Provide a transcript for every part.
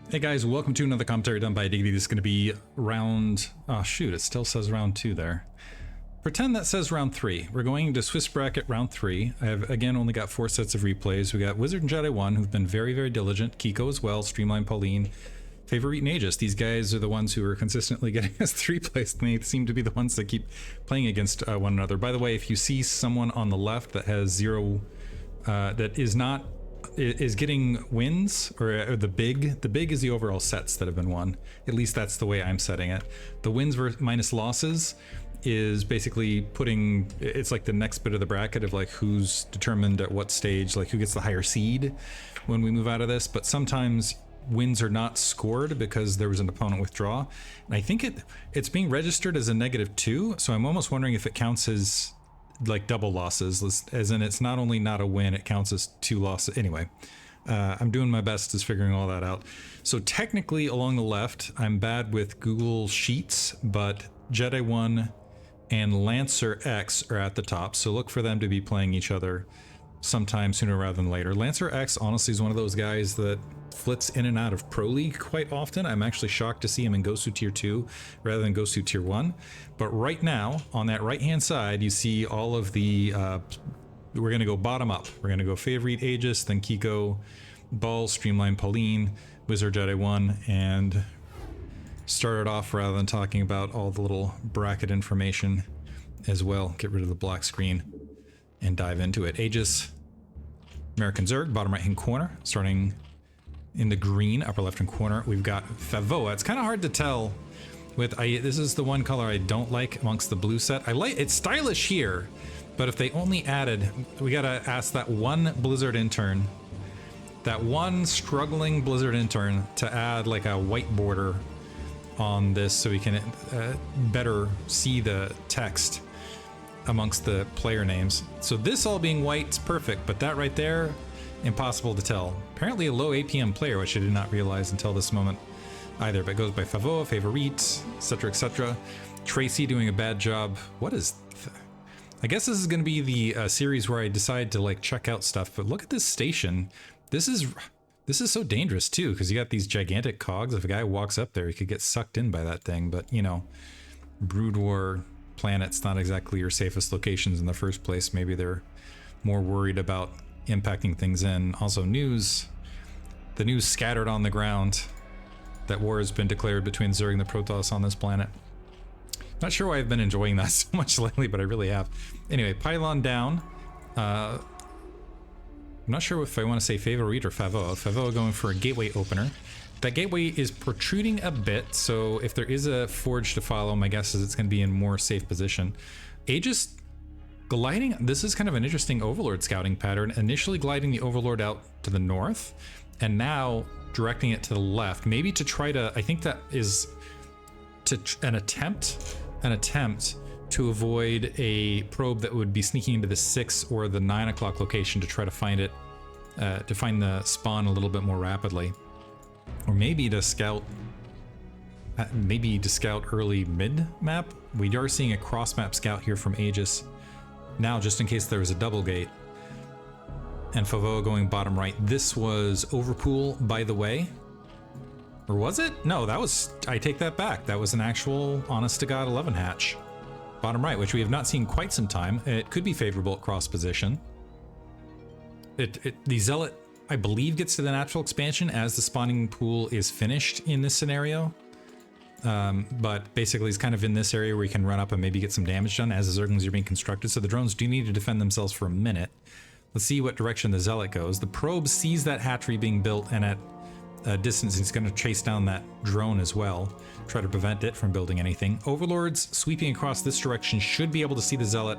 Hey guys, welcome to another commentary done by Diggity. This is going to be round... Oh shoot, it still says round 2 there. Pretend that says round 3. We're going to Swiss bracket round 3. I have, again, only got 4 sets of replays. We got Wizard and Jedi 1, who've been very, very diligent. Kiko as well, Streamline Pauline, Favorit and Aegis. These guys are the ones who are consistently getting us 3 plays, and they seem to be the ones that keep playing against one another. By the way, if you see someone on the left that has 0... that is getting wins, or the big is the overall sets that have been won. At least that's the way I'm setting it. The wins minus losses is basically putting, it's like the next bit of the bracket of like who's determined at what stage, like who gets the higher seed when we move out of this. But sometimes wins are not scored because there was an opponent withdraw, and I think it's being registered as a -2, so I'm almost wondering if it counts as like double losses, as in it's not only not a win, it counts as 2 losses. Anyway, I'm doing my best as figuring all that out. So technically along the left, I'm bad with Google Sheets, but Jedi 1 and Lancer X are at the top, so look for them to be playing each other sometime sooner rather than later. Lancer X honestly is one of those guys that flits in and out of Pro League quite often. I'm actually shocked to see him in Gosu Tier 2 rather than Gosu Tier 1. But right now, on that right-hand side, you see all of the... we're going to go bottom up. We're going to go Favorit, Aegis, then Kiko, Ball, Streamline, Pauline, Wizard, Jedi 1, and start it off rather than talking about all the little bracket information as well. Get rid of the black screen and dive into it. Aegis, American Zerg, bottom right-hand corner, starting in the green, upper left-hand corner. We've got Favorit. It's kind of hard to tell with, this is the one color I don't like amongst the blue set. I like, it's stylish here, but if they only added, we gotta ask that one Blizzard intern, that one struggling Blizzard intern to add like a white border on this so we can better see the text amongst the player names. So this all being white is perfect, but that right there, impossible to tell. Apparently a low APM player, which I did not realize until this moment either, but it goes by Favorit, etc, etc. Tracy doing a bad job. What is... I guess this is going to be the series where I decide to like check out stuff, but look at this station. This is so dangerous too, because you got these gigantic cogs. If a guy walks up there, he could get sucked in by that thing, but you know, Brood War planet's not exactly your safest locations in the first place. Maybe they're more worried about impacting things in. Also the news scattered on the ground that war has been declared between Zerg and the Protoss on this planet. Not sure why I've been enjoying that so much lately, but I really have. Anyway, pylon down. I'm not sure if I want to say Favorit or Favorit. Favorit going for a gateway opener. That gateway is protruding a bit, so if there is a forge to follow, my guess is it's going to be in more safe position. Aegis gliding, this is kind of an interesting Overlord scouting pattern. Initially gliding the Overlord out to the north, and now directing it to the left, maybe to try to, I think that is an attempt to avoid a probe that would be sneaking into the 6 or the 9 o'clock location to try to find it, to find the spawn a little bit more rapidly. Or maybe to scout early mid map. We are seeing a cross map scout here from Aegis now, just in case there was a double gate. And Favorit going bottom right. This was Overpool, by the way. Or was it? No, that was, I take that back. That was an actual honest to God 11 hatch. Bottom right, which we have not seen quite some time. It could be favorable at cross position. The Zealot, I believe, gets to the natural expansion as the spawning pool is finished in this scenario. But basically it's kind of in this area where you can run up and maybe get some damage done as the Zerglings are being constructed. So the drones do need to defend themselves for a minute. Let's see what direction the Zealot goes. The probe sees that hatchery being built, and at a distance it's going to chase down that drone as well, try to prevent it from building anything. Overlords sweeping across this direction should be able to see the Zealot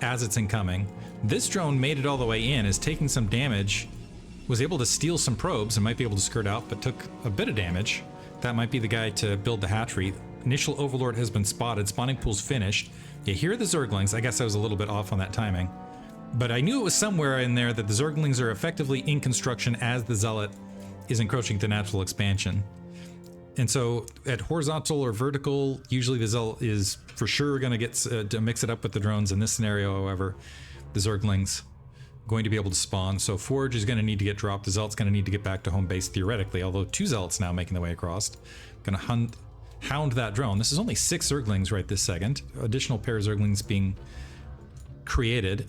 as it's incoming. This drone made it all the way in, is taking some damage, was able to steal some probes and might be able to skirt out, but took a bit of damage. That might be the guy to build the hatchery. Initial Overlord has been spotted, spawning pool's finished. You hear the Zerglings. I guess I was a little bit off on that timing, but I knew it was somewhere in there that the Zerglings are effectively in construction as the Zealot is encroaching to natural expansion. And so at horizontal or vertical, usually the Zealot is for sure going to get to mix it up with the drones. In this scenario, however, the Zerglings going to be able to spawn. So Forge is going to need to get dropped. The Zealot's going to need to get back to home base theoretically, although 2 Zealots now making their way across. Going to hound that drone. This is only 6 Zerglings right this second. Additional pair of Zerglings being created.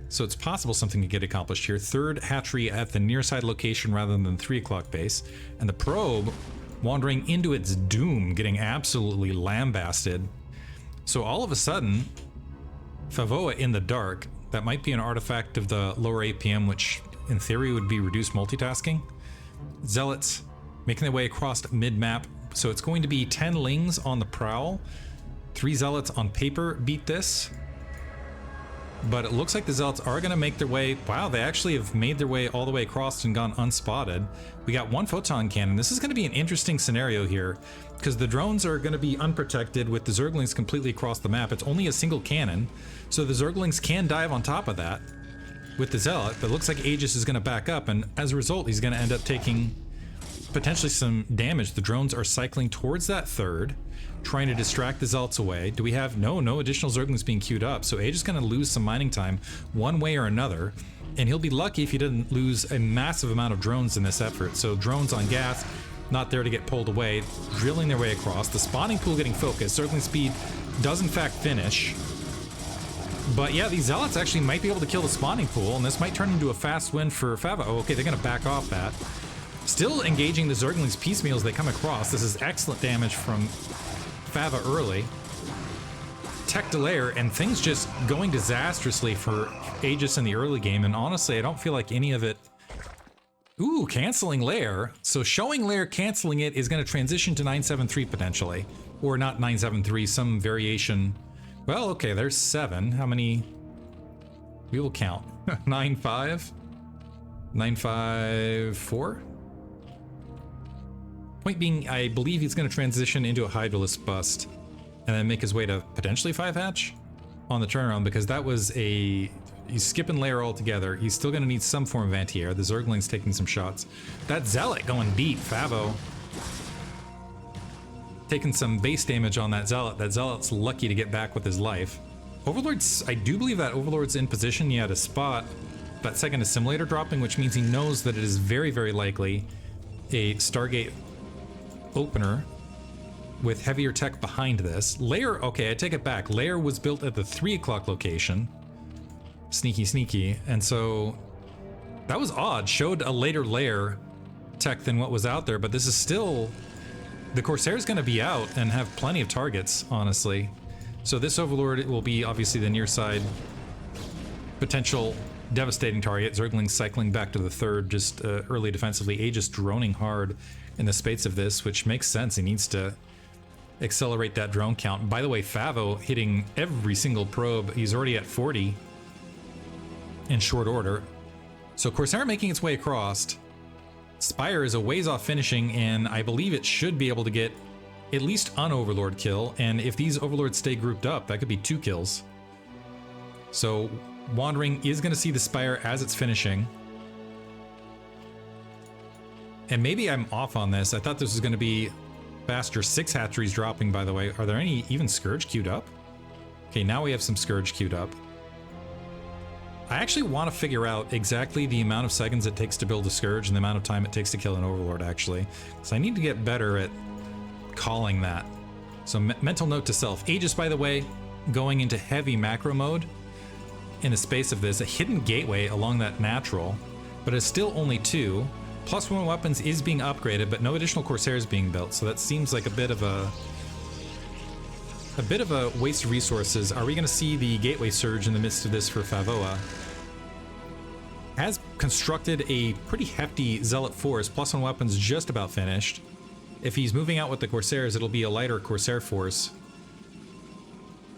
So it's possible something could get accomplished here. 3rd hatchery at the near side location rather than 3 o'clock base. And the probe wandering into its doom, getting absolutely lambasted. So all of a sudden, Favorit in the dark. That might be an artifact of the lower APM, which in theory would be reduced multitasking. Zealots making their way across mid-map. So it's going to be 10 Lings on the prowl. 3 Zealots on paper beat this. But it looks like the Zealots are going to make their way. Wow, they actually have made their way all the way across and gone unspotted. We got 1 photon cannon. This is going to be an interesting scenario here because the drones are going to be unprotected with the Zerglings completely across the map. It's only a single cannon, so the Zerglings can dive on top of that with the Zealot, but it looks like Aegis is going to back up, and as a result, he's going to end up taking potentially some damage. The drones are cycling towards that 3rd, trying to distract the Zealots away. Do we have no additional Zerglings being queued up? So Aegis is going to lose some mining time one way or another, and he'll be lucky if he didn't lose a massive amount of drones in this effort. So drones on gas, not there to get pulled away, drilling their way across. The spawning pool getting focused. Zergling speed does in fact finish. But yeah, these Zealots actually might be able to kill the spawning pool, and this might turn into a fast win for Fava. Oh, okay, they're going to back off that. Still engaging the Zerglings piecemeal as they come across. This is excellent damage from Fava early. Tech to layer, and things just going disastrously for Aegis in the early game, and honestly, I don't feel like any of it... Ooh, canceling layer. So showing layer, canceling it is going to transition to 973 potentially. Or not 973, some variation. Well, okay, there's 7. How many? We will count. 9-5? 9-5-4? Point being, I believe he's going to transition into a Hydralisk bust and then make his way to potentially 5 hatch on the turnaround, because that was a... He's skipping layer altogether. He's still going to need some form of anti-air. The Zergling's taking some shots. That Zealot going deep. Favo taking some base damage on that Zealot. That Zealot's lucky to get back with his life. Overlord's... I do believe that Overlord's in position. He had a spot. That second assimilator dropping, which means he knows that it is very, very likely a Stargate opener with heavier tech behind this. Layer... Okay, I take it back. Layer was built at the 3 o'clock location. Sneaky, sneaky. And so that was odd. Showed a later layer tech than what was out there, but this is still... The Corsair's going to be out and have plenty of targets, honestly. So this Overlord will be obviously the near side potential devastating target. Zergling cycling back to the 3rd, just early defensively. Aegis droning hard in the space of this, which makes sense. He needs to accelerate that drone count. By the way, Favo hitting every single probe. He's already at 40. In short order. So Corsair making its way across. Spire is a ways off finishing, and I believe it should be able to get at least an Overlord kill, and if these Overlords stay grouped up, that could be 2 kills. So Wandering is going to see the Spire as it's finishing. And maybe I'm off on this. I thought this was going to be faster. 6 hatcheries dropping, by the way. Are there any even Scourge queued up? Okay, now we have some Scourge queued up. I actually want to figure out exactly the amount of seconds it takes to build a Scourge and the amount of time it takes to kill an Overlord, actually. So I need to get better at calling that. So mental note to self. Aegis, by the way, going into heavy macro mode in the space of this. A hidden gateway along that natural, but it's still only 2. +1 weapons is being upgraded, but no additional Corsairs being built. So that seems like a bit of a waste of resources. Are we going to see the gateway surge in the midst of this for Favoa? Has constructed a pretty hefty Zealot force. +1 weapons just about finished. If he's moving out with the Corsairs, it'll be a lighter Corsair force.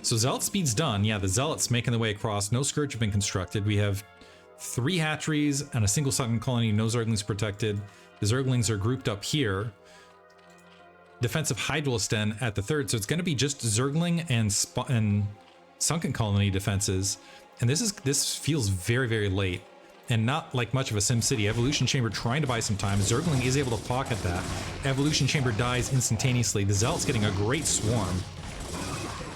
So Zealot speed's done. Yeah, the Zealots making their way across. No Scourge have been constructed. We have 3 hatcheries and a single sunken colony. No Zerglings protected. The Zerglings are grouped up here. Defensive Hydralisk Den at the 3rd, so it's going to be just Zergling and Sunken Colony defenses. And this feels very, very late, and not like much of a SimCity. Evolution Chamber trying to buy some time. Zergling is able to pocket that. Evolution Chamber dies instantaneously. The Zealot's getting a great swarm.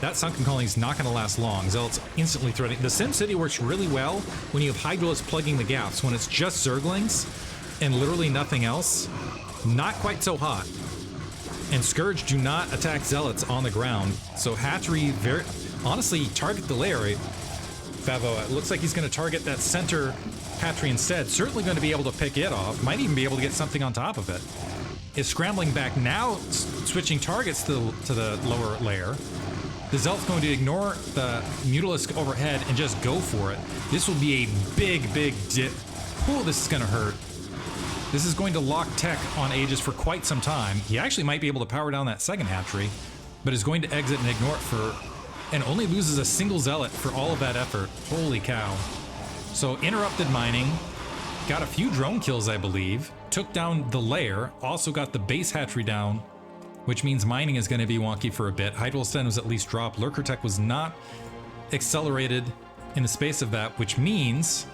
that Sunken Colony is not going to last long. Zealots instantly threatening. The SimCity works really well when you have Hydralisks plugging the gaps. When it's just Zerglings and literally nothing else, not quite so hot. And Scourge do not attack Zealots on the ground. So Hatchery, very honestly, target the layer. Favo, it looks like he's going to target that center Hatchery instead. Certainly going to be able to pick it off. Might even be able to get something on top of it. Is scrambling back now, switching targets to the lower layer. The Zealot's going to ignore the Mutalisk overhead and just go for it. This will be a big, big dip. Oh, this is going to hurt. This is going to lock tech on Aegis for quite some time. He actually might be able to power down that second Hatchery, but is going to exit and ignore it for... and only loses a single Zealot for all of that effort. Holy cow. So interrupted mining. Got a few drone kills, I believe. Took down the lair. Also got the base Hatchery down, which means mining is going to be wonky for a bit. Hydralisks was at least dropped. Lurker Tech was not accelerated in the space of that, which means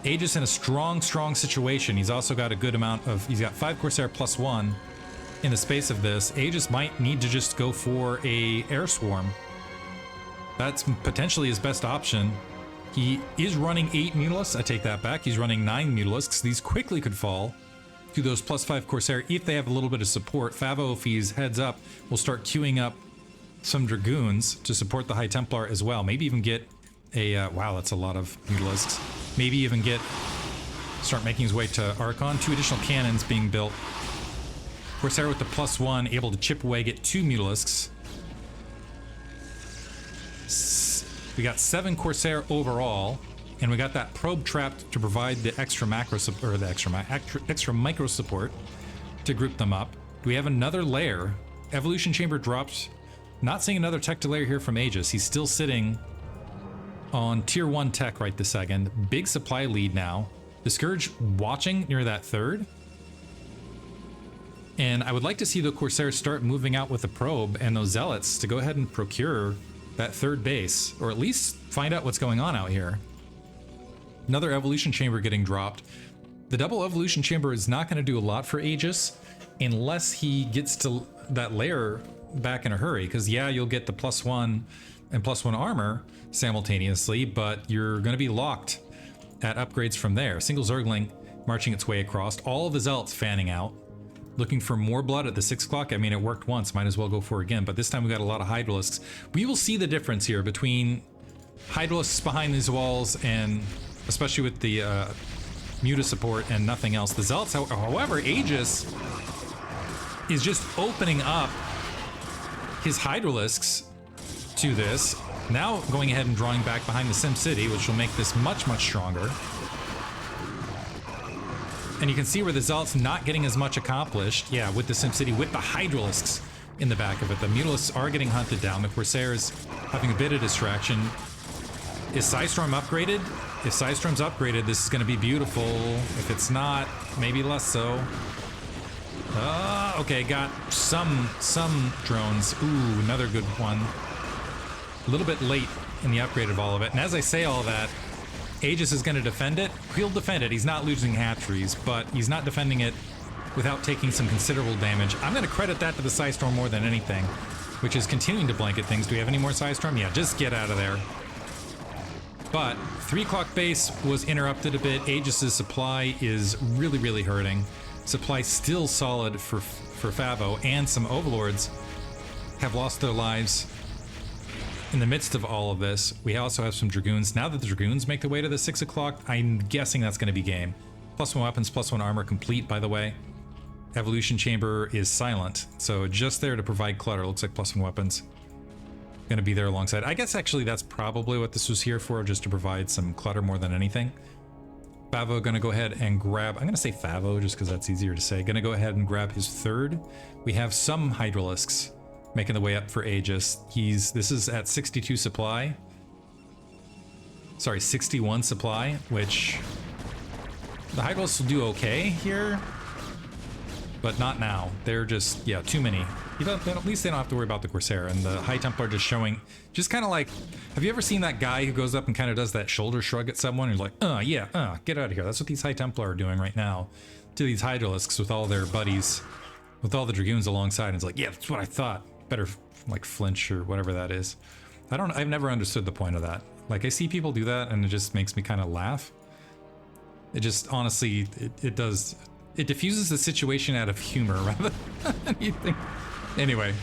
Aegis in a strong, strong situation. He's also got a good amount of... he's got 5 Corsair +1 in the space of this. Aegis might need to just go for a air swarm. That's potentially his best option. He is running 8 Mutalisks. I take that back. He's running 9 Mutalisks. These quickly could fall to those +5 Corsair if they have a little bit of support. Favo, if he's heads up, will start queuing up some Dragoons to support the High Templar as well. Maybe even get a... wow, that's a lot of Mutalisks. Maybe even start making his way to Archon. 2 additional cannons being built. Corsair with the +1, able to chip away, get 2 Mutalisks. We got 7 Corsair overall, and we got that probe trapped to provide the extra macro support, or the extra micro support to group them up. Do we have another layer? Evolution Chamber dropped. Not seeing another tech to layer here from Aegis. He's still sitting on tier 1 tech right this second. Big supply lead now. The Scourge watching near that third. And I would like to see the Corsairs start moving out with the probe and those Zealots to go ahead and procure that third base, or at least find out what's going on out here. Another Evolution Chamber getting dropped. The double Evolution Chamber is not going to do a lot for Aegis unless he gets to that layer back in a hurry, because yeah, you'll get the +1 and +1 armor simultaneously, but you're going to be locked at upgrades from there. Single Zergling marching its way across, all of the Zealots fanning out, looking for more blood at the 6 o'clock. I mean, it worked once, might as well go for it again, but this time we got a lot of Hydralisks. We will see the difference here between Hydralisks behind these walls, and especially with the Muta support and nothing else. The Zealots, however, Aegis is just opening up his Hydralisks to this. Now going ahead and drawing back behind the SimCity, which will make this much, much stronger. And you can see where the Zealot's not getting as much accomplished. Yeah, with the SimCity, with the Hydralisks in the back of it. The Mutalisks are getting hunted down. The Corsairs having a bit of distraction. Is Psystorm upgraded? If Psystorm's upgraded, this is going to be beautiful. If it's not, maybe less so. Okay, got some drones. Ooh, another good one. A little bit late in the upgrade of all of it. And as I say all that, Aegis is going to defend it. He'll defend it. He's not losing hatcheries, but he's not defending it without taking some considerable damage. I'm going to credit that to the Psystorm more than anything, which is continuing to blanket things. Do we have any more Psystorm? Yeah, just get out of there. But 3 o'clock base was interrupted a bit. Aegis's supply is really, really hurting. Supply still solid for Favo, and some Overlords have lost their lives in the midst of all of this. We also have some Dragoons. Now that the Dragoons make their way to the 6 o'clock, I'm guessing that's going to be game. +1 weapons, +1 armor complete, by the way. Evolution Chamber is silent, so just there to provide clutter. Looks like +1 weapons going to be there alongside. I guess actually that's probably what this was here for, just to provide some clutter more than anything. Favo going to go ahead and grab, I'm going to say Favo just because that's easier to say, going to go ahead and grab his third. We have some Hydralisks making the way up for Aegis. This is at 62 supply. Sorry, 61 supply, which the Hydralisks will do okay here, but not now. They're just, yeah, too many. At least they don't have to worry about the Corsair, and the High Templar just showing, just kind of like, have you ever seen that guy who goes up and kind of does that shoulder shrug at someone? Who's like, yeah, get out of here. That's what these High Templar are doing right now to these Hydralisks with all their buddies, with all the Dragoons alongside. And it's like, yeah, that's what I thought. better like flinch or whatever that is. I've never understood the point of that. Like I see people do that and it just makes me kind of laugh. It just honestly, it diffuses the situation out of humor rather than anything. Anyway,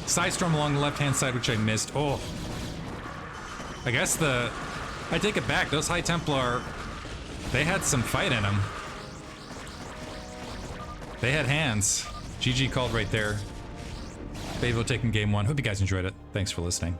side storm along the left-hand side, which I missed. Oh, I guess I take it back. Those High Templar, they had some fight in them. They had hands. GG called right there. Favo taking game 1. Hope you guys enjoyed it. Thanks for listening.